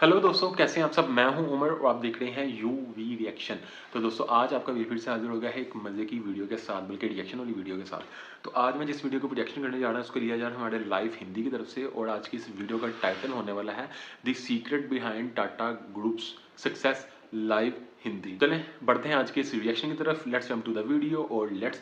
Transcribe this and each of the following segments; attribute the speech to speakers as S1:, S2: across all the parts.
S1: Hello दोस्तों, कैसे हैं आप सब। मैं हूं उमर और आप देख रहे हैं यूवी रिएक्शन। तो दोस्तों आज आपका फिर से हाजिर हो गया है एक मज़े की वीडियो के साथ, बल्कि रिएक्शन वाली वीडियो के साथ। तो आज मैं जिस वीडियो को रिएक्शन करने जा रहा हूं उसको लिया जा रहा है हमारे लाइव हिंदी की तरफ से, और आज की इस वीडियो का टाइटल होने वाला है the secret behind Tata groups success live Hindi. चलें बढ़ते हैं आज के इस रिएक्शन की तरफ। Let's jump to the video और लेट्स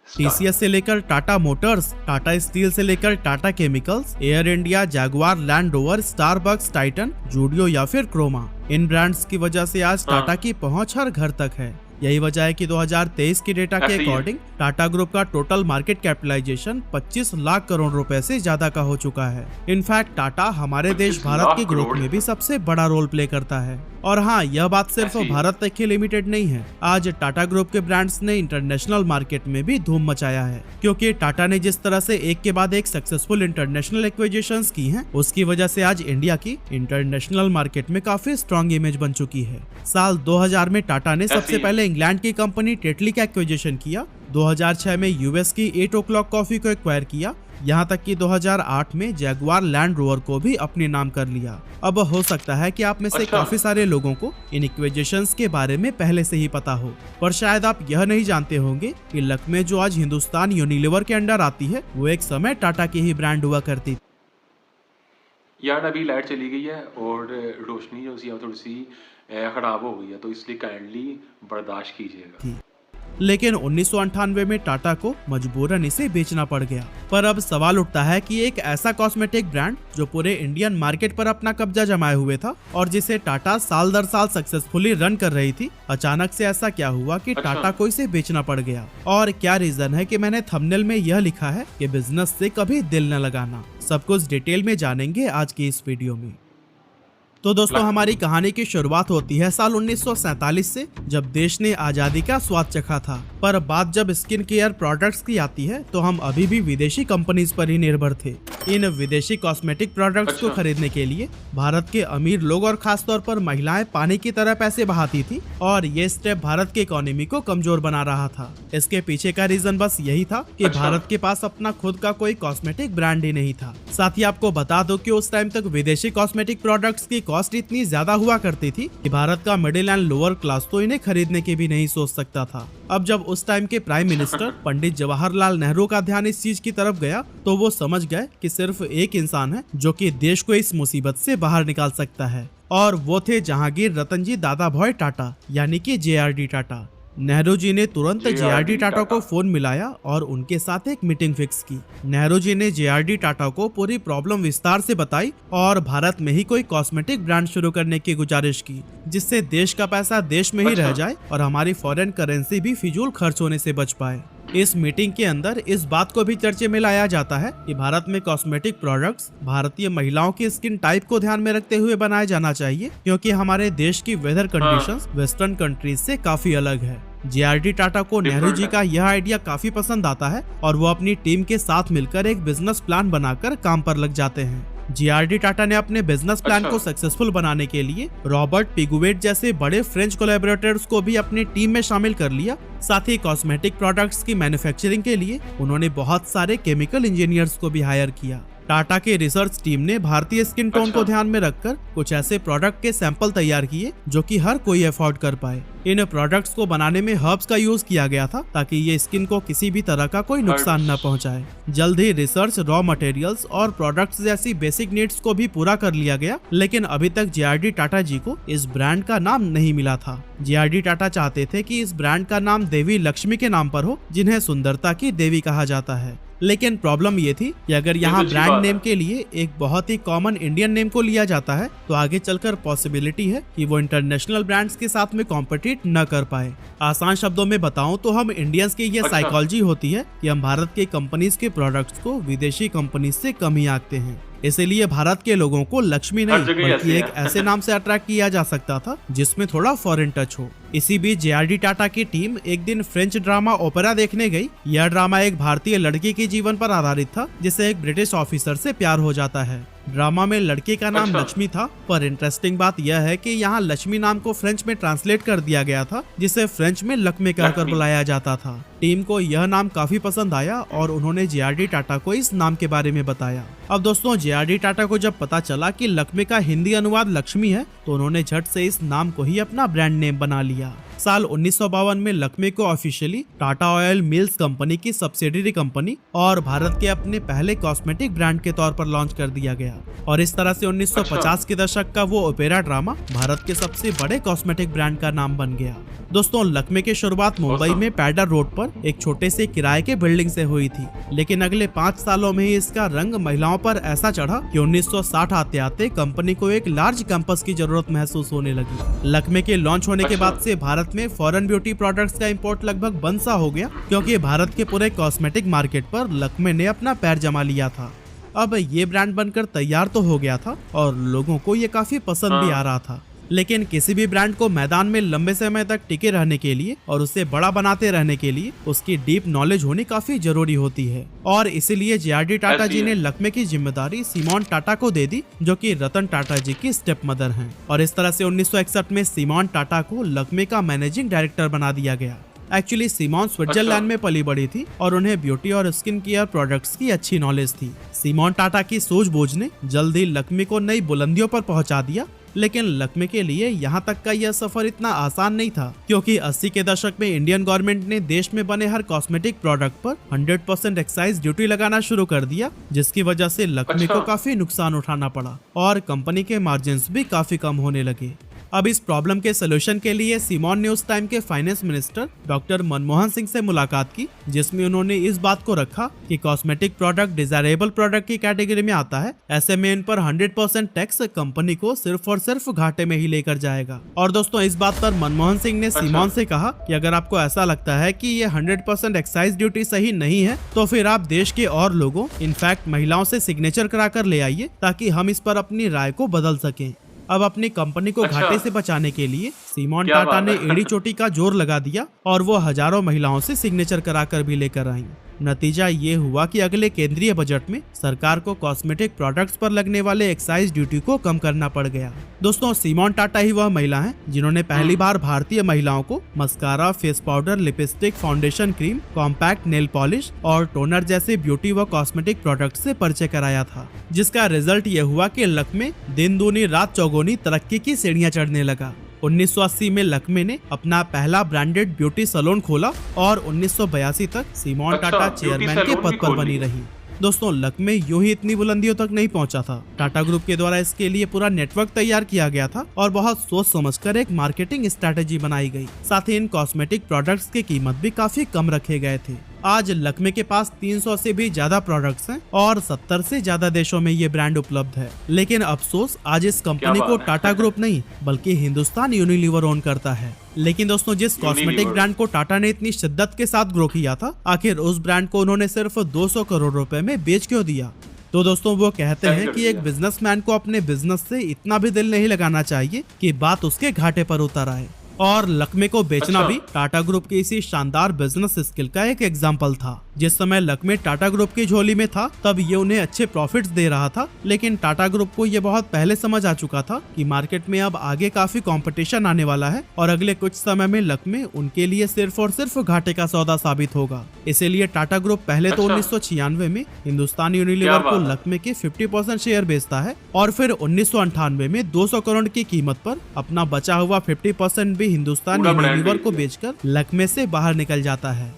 S2: टीसीएस से लेकर टाटा मोटर्स, टाटा स्टील से लेकर Tata Chemicals, Air India, Jaguar, Land Rover, Starbucks, Titan, Zudio या फिर क्रोमा, इन ब्रांड्स की वजह से आज टाटा की पहुंच हर घर तक है। यही वजह है कि 2023 के डेटा के अकॉर्डिंग टाटा ग्रुप का total market capitalisation 25 lakh crore रुपए से ज्यादा का हो चुका है। इनफैक्ट टाटा हमारे देश भारत की ग्रोथ में भी सबसे बड़ा रोल प्ले करता है। और हाँ, यह बात सिर्फ भारत तक ही लिमिटेड नहीं है। आज टाटा ग्रुप के ब्रांड्स ने इंटरनेशनल मार्केट में भी धूम मचाया है, क्योंकि टाटा ने जिस तरह से एक के बाद एक सक्सेसफुल इंटरनेशनल एक्विजिशंस की हैं, उसकी वजह से आज इंडिया की इंटरनेशनल मार्केट में काफी स्ट्रॉन्ग इमेज बन चुकी है। साल 2000 में टाटा ने सबसे पहले इंग्लैंड की कंपनी टेटली का एक्विजिशन किया। 2006 में यूएस की 8 o'clock कॉफी को एक्वायर किया। यहाँ तक कि 2008 में जैगुआर लैंड रोवर को भी अपने नाम कर लिया। अब हो सकता है कि आप में से काफी सारे लोगों को इन एक्विजिशंस के बारे में पहले से ही पता हो, पर शायद आप यह नहीं जानते होंगे कि लक्मे जो आज हिंदुस्तान यूनिलीवर के अंडर आती है, वो एक समय टाटा की ही ब्रांड हुआ करती।
S1: यार अभी लाइट चली गई है और रोशनी जो सी थोड़ी सी खराब हो गई है, तो इसलिए काइंडली बर्दाश्त कीजिएगा।
S2: लेकिन 1998 में टाटा को मजबूरन इसे बेचना पड़ गया। पर अब सवाल उठता है कि एक ऐसा कॉस्मेटिक ब्रांड जो पूरे इंडियन मार्केट पर अपना कब्जा जमाए हुए था और जिसे टाटा साल दर साल सक्सेसफुली रन कर रही थी, अचानक से ऐसा क्या हुआ कि टाटा को इसे बेचना पड़ गया। और क्या रीजन है कि मैंने थंबनेल में यह लिखा है कि बिजनेस से कभी दिल न लगाना। सब कुछ डिटेल में जानेंगे आज की इस वीडियो में। तो दोस्तों, हमारी कहानी की शुरुआत होती है साल 1947 से, जब देश ने आजादी का स्वाद चखा था। पर बात जब स्किन केयर प्रोडक्ट्स की आती है, तो हम अभी भी विदेशी कंपनीज पर ही निर्भर थे। इन विदेशी कॉस्मेटिक प्रोडक्ट्स को खरीदने के लिए भारत के अमीर लोग और खासतौर पर महिलाएं पानी की तरह पैसे बहाती थी, और ये स्टेप भारत की इकोनॉमी को कमजोर बना रहा था। इसके पीछे का रीजन बस यही था कि भारत के पास अपना खुद का कोई कॉस्मेटिक ब्रांड ही नहीं था। साथ ही आपको बता दो कि उस टाइम तक विदेशी कॉस्मेटिक प्रोडक्ट्स की कॉस्ट इतनी ज्यादा हुआ करती थी कि भारत का मिडिल एंड लोअर क्लास तो इन्हें खरीदने के भी नहीं सोच सकता था। अब जब उस टाइम के प्राइम मिनिस्टर पंडित जवाहरलाल नेहरू का ध्यान इस चीज की तरफ गया, तो वो समझ गए कि सिर्फ एक इंसान है जो कि देश को इस मुसीबत से बाहर निकाल सकता है, और वो थे जहांगीर रतनजी दादाभाई टाटा, यानी कि जेआरडी टाटा। नेहरू जी ने तुरंत जेआरडी टाटा को फोन मिलाया और उनके साथ एक मीटिंग फिक्स की। नेहरू जी ने जेआरडी टाटा को पूरी प्रॉब्लम विस्तार से बताई और भारत में ही कोई कॉस्मेटिक ब्रांड शुरू करने की गुजारिश की, जिससे देश का पैसा देश में ही रह जाए और हमारी फॉरेन करेंसी भी फिजूल खर्च होने से बच पाए। इस मीटिंग के अंदर इस बात को भी चर्चे में लाया जाता है कि भारत में कॉस्मेटिक प्रोडक्ट्स भारतीय महिलाओं की स्किन टाइप को ध्यान में रखते हुए बनाया जाना चाहिए, क्योंकि हमारे देश की वेदर कंडीशंस वेस्टर्न कंट्रीज से काफी अलग है। जेआरडी टाटा को नेहरू जी का यह आइडिया काफी पसंद आता है और वो अपनी टीम के साथ मिलकर एक बिजनेस प्लान बनाकर काम पर लग जाते हैं। जेआरडी टाटा ने अपने बिजनेस प्लान को सक्सेसफुल बनाने के लिए रॉबर्ट पिगुवेट जैसे बड़े फ्रेंच कोलैबोरेटर्स को भी अपनी टीम में शामिल कर लिया। साथ ही कॉस्मेटिक प्रोडक्ट्स की मैन्युफैक्चरिंग के लिए उन्होंने बहुत सारे केमिकल इंजीनियर्स को भी हायर किया। टाटा के रिसर्च टीम ने भारतीय स्किन टोन को ध्यान में रखकर कुछ ऐसे प्रोडक्ट के सैंपल तैयार किए जो कि हर कोई अफोर्ड कर पाए। इन प्रोडक्ट्स को बनाने में हर्ब्स का यूज किया गया था ताकि ये स्किन को किसी भी तरह का कोई नुकसान न पहुंचाए। जल्द ही रिसर्च, रॉ मटेरियल्स और प्रोडक्ट्स जैसी बेसिक नीड्स को भी पूरा कर लिया गया, लेकिन अभी तक जेआरडी टाटा जी को इस ब्रांड का नाम नहीं मिला था। जेआरडी टाटा चाहते थे कि इस ब्रांड का नाम देवी लक्ष्मी के नाम पर हो, जिन्हें सुंदरता की देवी कहा जाता है। लेकिन प्रॉब्लम ये थी कि अगर यहाँ ब्रांड नेम के लिए एक बहुत ही कॉमन इंडियन नेम को लिया जाता है, तो आगे चलकर पॉसिबिलिटी है कि वो इंटरनेशनल ब्रांड्स के साथ में कॉम्पिटिट न कर पाए। आसान शब्दों में बताऊं तो हम इंडियंस की ये साइकोलॉजी होती है कि हम भारत के कंपनीज के प्रोडक्ट्स को विदेशी कंपनीज से कम ही आंकते हैं। इसीलिए भारत के लोगों को लक्ष्मी नहीं बल्कि एक ऐसे नाम से अट्रैक्ट किया जा सकता था जिसमें थोड़ा फॉरेन टच हो। इसी बीच जेआरडी टाटा की टीम एक दिन फ्रेंच ड्रामा ओपेरा देखने गई। यह ड्रामा एक भारतीय लड़की के जीवन पर आधारित था जिसे एक ब्रिटिश ऑफिसर से प्यार हो जाता है। ड्रामा में लड़के का नाम
S1: अच्छा।
S2: लक्ष्मी था, पर इंटरेस्टिंग बात यह है कि यहाँ लक्ष्मी नाम को फ्रेंच में ट्रांसलेट कर दिया गया था, जिसे फ्रेंच में लक्ष्मी कहकर
S1: लक्ष्मी।
S2: बुलाया जाता था। टीम को यह नाम काफी पसंद आया और उन्होंने JRD टाटा को इस नाम के बारे में बताया। अब दोस्तों JRD टाटा को जब पता चला कि लक्ष्मी का हिंदी अनुवाद लक्ष्मी है, तो उन्होंने झट से इस नाम को ही अपना ब्रांड नेम बना लिया। साल 1952 में लक्ष्मी को officially Tata oil mills company की सब्सिडियरी कंपनी और भारत के अपने पहले कॉस्मेटिक ब्रांड के तौर पर लॉन्च कर दिया गया। और इस तरह से 1950 के दशक का वो ओपेरा ड्रामा भारत के सबसे बड़े कॉस्मेटिक ब्रांड का नाम बन गया। दोस्तों लक्ष्मी की शुरुआत मुंबई में पैडर रोड पर एक छोटे से किराए के बिल्डिंग से हुई थी, लेकिन अगले 5 सालों में ही इसका रंग महिलाओं पर ऐसा चढ़ा कि 1960 आते आते कंपनी को एक लार्ज कैंपस की जरूरत महसूस होने लगी। लक्ष्मी के लॉन्च होने के बाद से भारत में फॉरेन ब्यूटी प्रोडक्ट्स का इंपोर्ट लगभग बंद सा हो गया, क्योंकि भारत के पूरे कॉस्मेटिक मार्केट पर लक्ष्मी ने अपना पैर जमा लिया था। अब ये ब्रांड बनकर तैयार तो हो गया था और लोगों को ये काफी पसंद भी आ रहा था, लेकिन किसी भी ब्रांड को मैदान में लंबे समय तक टिके रहने के लिए और उसे बड़ा बनाते रहने के लिए उसकी डीप नॉलेज होनी काफी जरूरी होती है। और इसीलिए JRD टाटा जी ने लक्ष्मी की जिम्मेदारी सिमोन टाटा को दे दी, जो कि रतन टाटा जी की स्टेप मदर हैं। और इस तरह से 1961 में सिमोन टाटा को लक्ष्मी का मैनेजिंग डायरेक्टर बना दिया गया। एक्चुअली सिमोन स्विट्जरलैंड में पली बड़ी थी और उन्हें ब्यूटी और स्किन केयर प्रोडक्ट्स की अच्छी नॉलेज थी। सिमोन टाटा की सूझबूझ ने जल्द ही लक्ष्मी को नई बुलंदियों पर पहुंचा दिया, लेकिन लक्ष्मी के लिए यहाँ तक का यह सफर इतना आसान नहीं था, क्योंकि 80 के दशक में इंडियन गवर्नमेंट ने देश में बने हर कॉस्मेटिक प्रोडक्ट पर 100% एक्साइज ड्यूटी लगाना शुरू कर दिया, जिसकी वजह से लक्ष्मी को काफी नुकसान उठाना पड़ा और कंपनी के मार्जिन्स भी काफी कम होने लगे। अब इस प्रॉब्लम के सोल्यूशन के लिए सिमोन ने उस टाइम के finance minister doctor Manmohan Singh से मुलाकात की, जिसमें उन्होंने इस बात को रखा कि कॉस्मेटिक प्रोडक्ट डिजायरेबल प्रोडक्ट की कैटेगरी में आता है, ऐसे में इन पर 100% टैक्स कंपनी को सिर्फ और सिर्फ घाटे में ही लेकर जाएगा। और दोस्तों इस बात पर मनमोहन सिंह ने सिमोन से कहा कि अगर आपको ऐसा लगता है कि ये 100% एक्साइज ड्यूटी सही नहीं है, तो फिर आप देश के और लोगों, इनफैक्ट महिलाओं से सिग्नेचर करा कर ले आइए, ताकि हम इस पर अपनी राय को बदल सकें। अब अपनी कंपनी को घाटे से बचाने के लिए सिमोन टाटा ने एड़ी चोटी का जोर लगा दिया और वो हजारों महिलाओं से सिग्नेचर कराकर भी लेकर आई। नतीजा ये हुआ कि अगले केंद्रीय बजट में सरकार को कॉस्मेटिक प्रोडक्ट्स पर लगने वाले एक्साइज ड्यूटी को कम करना पड़ गया। दोस्तों सिमोन टाटा ही वह महिला हैं जिन्होंने पहली बार भारतीय महिलाओं को mascara, face powder, lipstick, foundation cream, compact nail polish और टोनर जैसे ब्यूटी व कॉस्मेटिक प्रोडक्ट से परिचय कराया था, जिसका रिजल्ट ये हुआ कि लक्ष्मी दिन दूनी रात चौगुनी तरक्की की सीढ़ियां चढ़ने लगा। 1980 में लक्ष्मी ने अपना पहला ब्रांडेड ब्यूटी सैलून खोला और 1982 तक सिमोन टाटा चेयरमैन के पद पर बनी रही। दोस्तों लक्ष्मी यूं ही इतनी बुलंदियों तक नहीं पहुंचा था। टाटा ग्रुप के द्वारा इसके लिए पूरा नेटवर्क तैयार किया गया था और बहुत सोच समझकर एक मार्केटिंग स्ट्रैटेजी बनाई गई। साथ ही इन कॉस्मेटिक प्रोडक्ट्स की कीमत भी काफी कम रखे गए थे। आज लक्ष्मी के पास 300 से भी ज्यादा प्रोडक्ट्स हैं और 70 से ज्यादा देशों में ये ब्रांड उपलब्ध है। लेकिन अफसोस आज इस कंपनी को टाटा ग्रुप नहीं बल्कि हिंदुस्तान यूनिलीवर ओन करता है। लेकिन दोस्तों जिस कॉस्मेटिक ब्रांड को टाटा ने इतनी शिद्दत के साथ ग्रो किया था, आखिर उस ब्रांड को उन्होंने सिर्फ 200 करोड़ रुपए में बेच क्यों दिया? तो दोस्तों वो कहते हैं कि एक बिजनेसमैन को अपने बिजनेस से इतना भी दिल नहीं लगाना चाहिए कि बात उसके घाटे पर उतर आए। और लक्ष्मी को बेचना भी टाटा ग्रुप की इसी शानदार बिजनेस स्किल का एक एग्जाम्पल था। जिस समय लक्ष्मी टाटा ग्रुप की झोली में था तब ये उन्हें अच्छे प्रॉफिट्स दे रहा था, लेकिन टाटा ग्रुप को ये बहुत पहले समझ आ चुका था कि मार्केट में अब आगे काफी कंपटीशन आने वाला है और अगले कुछ समय में लक्ष्मी उनके लिए सिर्फ और सिर्फ घाटे का सौदा साबित होगा। इसीलिए टाटा ग्रुप पहले तो 1996 में हिंदुस्तान यूनिलीवर को लक्ष्मी के 50% शेयर बेचता है और फिर 1998 में 200 करोड़ की कीमत पर अपना बचा हुआ 50% भी हिंदुस्तान यूनिलीवर को बेचकर लक्ष्मी से बाहर निकल जाता है।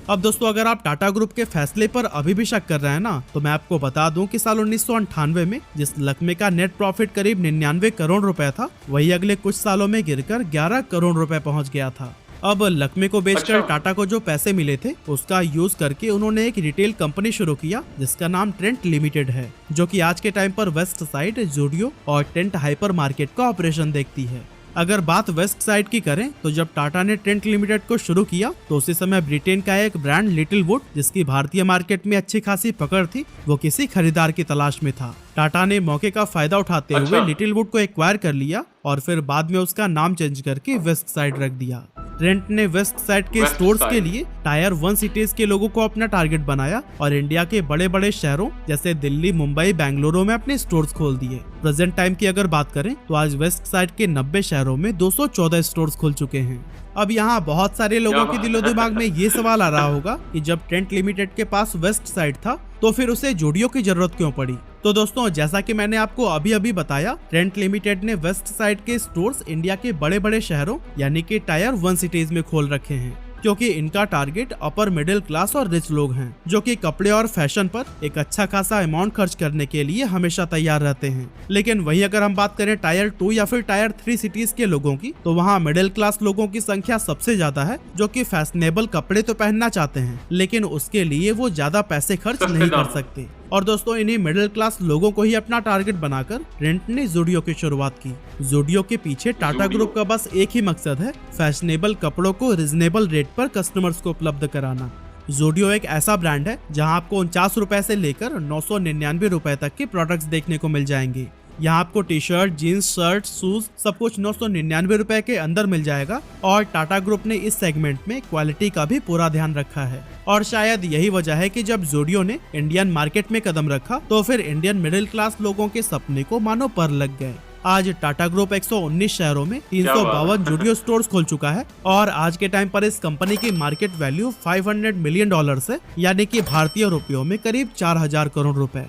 S2: अब दोस्तों अगर आप टाटा ग्रुप के फैसले पर अभी भी शक कर रहे हैं ना, तो मैं आपको बता दूं कि साल 1998 में जिस लक्ष्मी का नेट प्रॉफिट करीब 99 करोड़ रुपए था, वही अगले कुछ सालों में गिरकर 11 करोड़ रुपए पहुंच गया था। अब लक्ष्मी को बेचकर टाटा को जो पैसे मिले थे उसका यूज करके उन्होंने एक रिटेल कंपनी शुरू किया जिसका नाम ट्रेंट लिमिटेड है, जो कि आज के टाइम पर वेस्ट साइड, जूडियो और टेंट हाइपर मार्केट का ऑपरेशन देखती है। अगर बात वेस्ट साइड की करें तो जब टाटा ने ट्रेंट लिमिटेड को शुरू किया तो उसी समय ब्रिटेन का एक ब्रांड लिटिल वुड, जिसकी भारतीय मार्केट में अच्छी खासी पकड़ थी, वो किसी खरीदार की तलाश में था। टाटा ने मौके का फायदा उठाते हुए लिटिल वुड को एक्वायर कर लिया और फिर बाद में उसका नाम चेंज करके वेस्ट साइड रख दिया। ट्रेंट ने वेस्ट साइड के
S1: वेस्ट
S2: स्टोर्स के
S1: साइड।
S2: लिए टायर 1 सिटीज के लोगों को अपना टारगेट बनाया और इंडिया के बड़े बड़े शहरों जैसे दिल्ली, मुंबई, बेंगलुरु में अपने स्टोर्स खोल दिए। प्रेजेंट टाइम की अगर बात करें तो आज वेस्ट साइड के 90 शहरों में 214 स्टोर्स खुल चुके हैं। अब यहाँ बहुत सारे लोगों के दिलो दिमाग में ये सवाल आ रहा होगा कि जब ट्रेंट लिमिटेड के पास वेस्ट साइड था तो फिर उसे जूडियो की जरूरत क्यों पड़ी। तो दोस्तों, जैसा कि मैंने आपको अभी अभी बताया, ट्रेंट लिमिटेड ने वेस्ट साइड के स्टोर्स इंडिया के बड़े बड़े शहरों यानी कि टायर 1 सिटीज में खोल रखे हैं, क्योंकि इनका टारगेट अपर मिडिल क्लास और रिच लोग हैं, जो कि कपड़े और फैशन पर एक अच्छा खासा अमाउंट खर्च करने के लिए हमेशा तैयार रहते हैं। लेकिन वही अगर हम बात करें टायर 2 या फिर टायर 3 सिटीज के लोगों की, तो वहाँ मिडिल क्लास लोगों की संख्या सबसे ज्यादा है, जो कि फैशनेबल कपड़े तो पहनना चाहते हैं, लेकिन उसके लिए वो ज्यादा पैसे खर्च नहीं कर सकते। और दोस्तों, इन्हीं मिडिल क्लास लोगों को ही अपना टारगेट बनाकर ट्रेंट ने जूडियो की शुरुआत की। जूडियो के पीछे टाटा ग्रुप का बस एक ही मकसद है, फैशनेबल कपड़ों को रिजनेबल रेट पर कस्टमर्स को उपलब्ध कराना। जूडियो एक ऐसा ब्रांड है जहां आपको 49 रुपए से लेकर 999 रुपए तक के प्रोडक्ट्स देखने को मिल जाएंगे। यहाँ आपको T shirt, jeans, shirt, shoes सब कुछ 999 रुपए के अंदर मिल जाएगा। और टाटा ग्रुप ने इस सेगमेंट में क्वालिटी का भी पूरा ध्यान रखा है। और शायद यही वजह है कि जब जूडियो ने इंडियन मार्केट में कदम रखा तो फिर इंडियन मिडिल क्लास लोगों के सपने को मानो पर लग गए। आज टाटा ग्रुप 119 शहरों में 352 जूडियो स्टोर्स खोल चुका है और आज के टाइम पर इस कंपनी की मार्केट वैल्यू $500 मिलियन है, यानी कि भारतीय रुपयों में करीब 4000 करोड़ रुपए।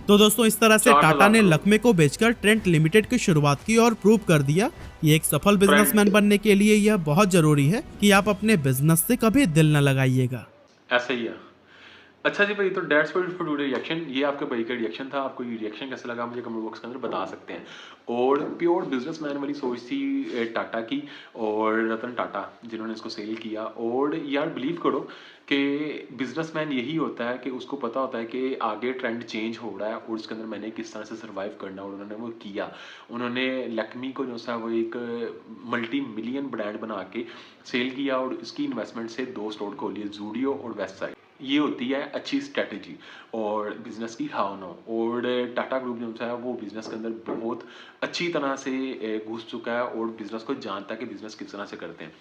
S2: तो दोस्तों, इस तरह से टाटा ने लक्मे को बेचकर ट्रेंट लिमिटेड की शुरुआत की और प्रूव कर दिया कि एक सफल बिजनेसमैन बनने के लिए यह बहुत जरूरी है कि आप अपने बिजनेस से कभी दिल न लगाइएगा।
S1: ऐसा ही है। अच्छा जी भाई, तो डेट्स फॉर टुडे रिएक्शन, ये आपके भाई का रिएक्शन था। आपको ये रिएक्शन कैसा लगा मुझे कमेंट बॉक्स के अंदर बता सकते हैं। और प्योर बिजनेसमैन वाली सोच थी टाटा की और रतन टाटा जिन्होंने इसको सेल किया। और यार बिलीव करो कि बिजनेसमैन यही होता है कि उसको पता होता है कि आगे ट्रेंड चेंज हो रहा है और उसके अंदर मैंने किस तरह से सर्वाइव करना, और उन्होंने वो किया। उन्होंने लक्मी को जो सा वो एक मल्टी मिलियन ब्रांड बना के सेल किया और इसकी इन्वेस्टमेंट से 2 स्टोर खोलिए, जूडियो और वेस्ट साइड। ये होती है अच्छी स्ट्रेटजी और बिजनेस की हाउ नो। और टाटा ग्रुप जो है वो बिजनेस के अंदर बहुत अच्छी तरह से घुस चुका है और बिजनेस को जानता है कि बिजनेस किस तरह से करते हैं।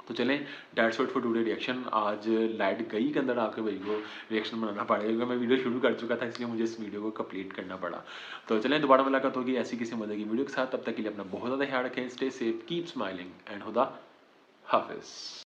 S1: तो चलें, that's it for today reaction. आज लाइट गई के अंदर आपके भाई को रिएक्शन बनाना पड़ेगा क्योंकि मैं वीडियो शुरू कर चुका था, इसलिए मुझे इस वीडियो को कंप्लीट करना पड़ा। तो चलें, दोबारा मुलाकात होगी ऐसी किसी मजे की वीडियो के साथ। तब तक के लिए अपना बहुत ज़्यादा ख्याल रखें। Stay safe, keep smiling and खुदा हाफिज़।